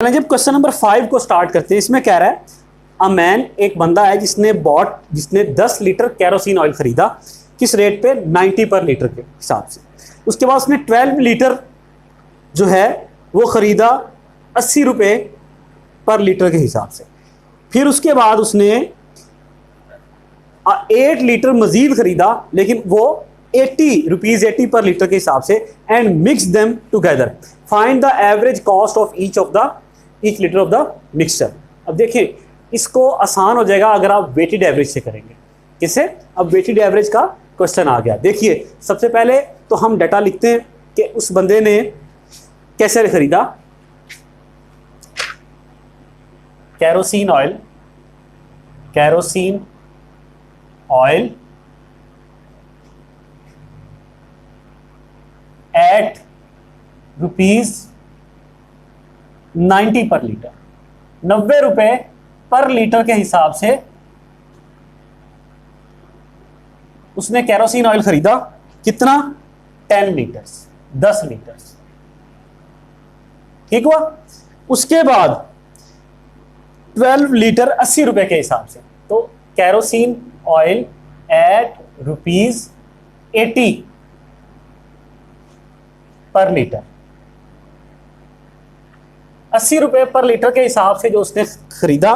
जब question number 5 को start करते हैं, इसमें कह रहा है अ मैन, एक बंदा है जिसने 10 लीटर कैरोसिन ऑयल खरीदा, किस रेट पे? 90 पर लीटर के हिसाब से। उसके बाद उसने 12 लीटर जो है वो खरीदा 80 रुपये पर लीटर के हिसाब से। फिर उसके बाद उसने 8 लीटर मजीद खरीदा, लेकिन वो 80 पर लीटर के हिसाब से, and mix them together. Find the average cost of each litre of the mixture. अब देखिए, इसको आसान हो जाएगा अगर आप वेटेड एवरेज से करेंगे। किससे? अब वेटेड एवरेज का क्वेश्चन आ गया। देखिए, सबसे पहले तो हम डाटा लिखते हैं कि उस बंदे ने कैसे खरीदा। कैरोसिन ऑयल एट ₹90 पर लीटर, 90 रुपए पर लीटर के हिसाब से उसने कैरोसिन ऑयल खरीदा। कितना? 10 लीटर्स, 10 लीटर्स। ठीक हुआ। उसके बाद 12 लीटर 80 रुपए के हिसाब से, तो कैरोसिन ऑयल एट ₹80 पर लीटर, 80 रुपए पर लीटर के हिसाब से जो उसने खरीदा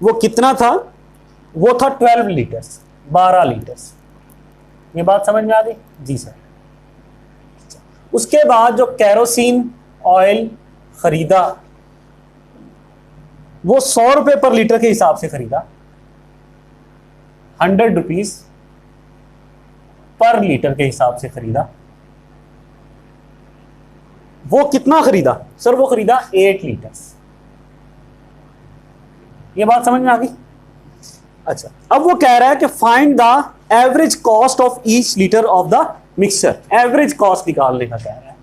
वो कितना था? वो था 12 लीटर्स, 12 लीटर्स। ये बात समझ में आ गई? जी सर। उसके बाद जो कैरोसिन ऑयल खरीदा वो 100 रुपए पर लीटर के हिसाब से खरीदा, 100 रुपीज पर लीटर के हिसाब से खरीदा। वो कितना खरीदा? सर वो खरीदा 8 लीटर्स। ये बात समझ में आ गई? अच्छा, अब वो कह रहा है कि find the average cost of each litre of the mixture. Average cost निकालने का कह रहा है,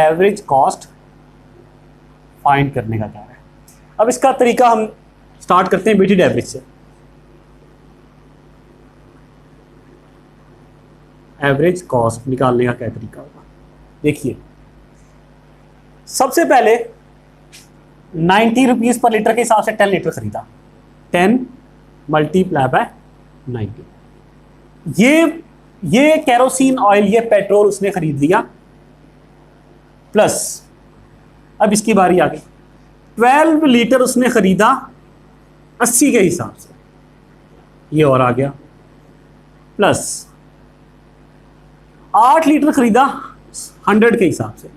एवरेज कॉस्ट फाइंड करने का कह रहा है। अब इसका तरीका हम स्टार्ट करते हैं वेटेड एवरेज से। एवरेज कॉस्ट निकालने का क्या तरीका होगा? देखिए, सबसे पहले 90 रुपीज पर लीटर के हिसाब से 10 लीटर खरीदा, 10 मल्टीप्लाई बाय 90। ये कैरोसिन ऑयल, ये पेट्रोल उसने खरीद लिया, प्लस अब इसकी बारी आ गई, 12 लीटर उसने खरीदा 80 के हिसाब से, ये और आ गया, प्लस 8 लीटर खरीदा 100 के हिसाब से,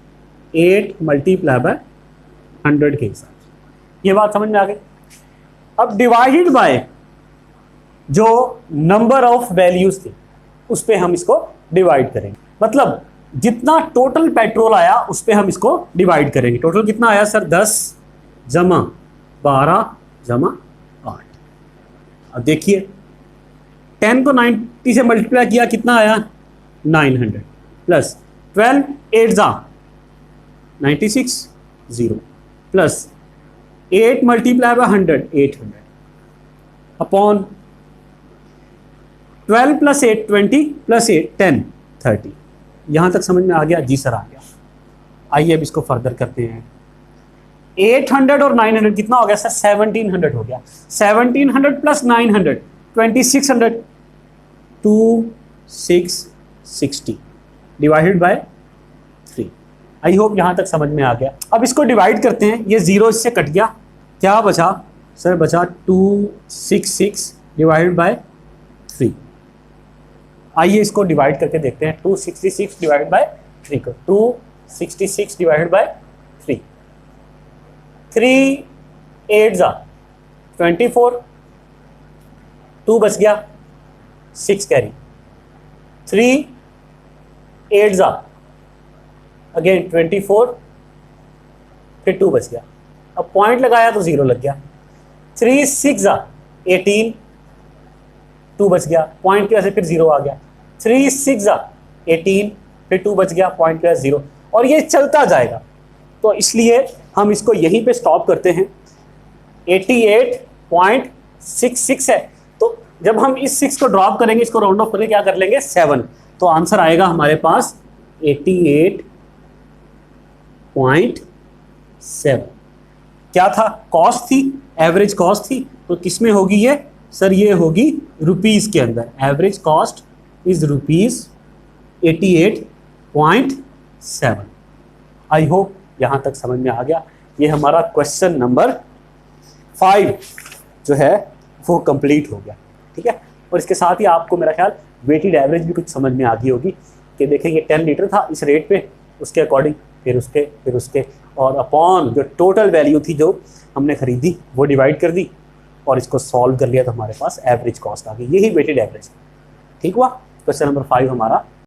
8 मल्टीप्लाई बाय 100 के हिसाब से। ये बात समझ में आ गई? अब डिवाइडेड बाय जो नंबर ऑफ वैल्यूज थे उस पे हम इसको डिवाइड करेंगे। मतलब जितना टोटल पेट्रोल आया उस पे हम इसको डिवाइड करेंगे। टोटल कितना आया सर? 10 जमा 12 जमा 8। अब देखिए, 10 को 90 से मल्टीप्लाई किया, कितना आया? 900 प्लस 12 8 जा 96 0 plus 8 multiply by 100 800 upon 12 plus 8 20 plus 8 10 30। यहां तक समझ में आ गया? जी सर आ गया। आइए अब इसको फर्दर करते हैं। 800 और 900 कितना हो गया सर? 1700 हो गया। 1700 plus 900 2600, 2660 divided by 3। I hope यहां तक समझ में आ गया। अब इसको डिवाइड करते हैं, ये 0 इससे कट गया, क्या बचा सर? बचा 266 डिवाइडेड बाय 3। आइए इसको डिवाइड करके देखते हैं। 266 डिवाइडेड बाय 3 को, 266 डिवाइडेड बाय 3, 3 8 जा 24, 2 बच गया, 6 कैरी, 3 8 जा अगेन 24, फिर 2 बच गया। अब पॉइंट लगाया तो 0 लग गया। 3 6 जा 18, 2 बच गया, पॉइंट की वजह से फिर 0 आ गया। 3 6 जा 18, फिर 2 बच गया, पॉइंट की वजह से 0, और ये चलता जाएगा। तो इसलिए हम इसको यहीं पे स्टॉप करते हैं। 88.66 है, तो जब हम इस 6 को ड्रॉप करेंगे, इसको राउंड ऑफ करके क्या कर लेंगे? 7। तो आंसर आएगा हमारे पास 88.7। क्या था? कॉस्ट थी, एवरेज कॉस्ट थी, तो किस में होगी ये सर? ये होगी रुपीस के अंदर। Average cost is rupees 88.7। I hope यहाँ तक समझ में आ गया। ये हमारा क्वेश्चन नंबर 5 जो है वो कंप्लीट हो गया। ठीक है, और इसके साथ ही आपको मेरा ख्याल वेटेड एवरेज भी कुछ समझ में आ गई होगी कि देखें ये 10 लीटर था इस रेट पे, उसके अकॉर्डिंग फिर उसके और अपॉन जो टोटल वैल्यू थी जो हमने खरीदी वो डिवाइड कर दी और इसको सॉल्व कर लिया तो हमारे पास एवरेज कॉस्ट आ गई। यही वेटेड एवरेज। ठीक हुआ, क्वेश्चन नंबर 5 हमारा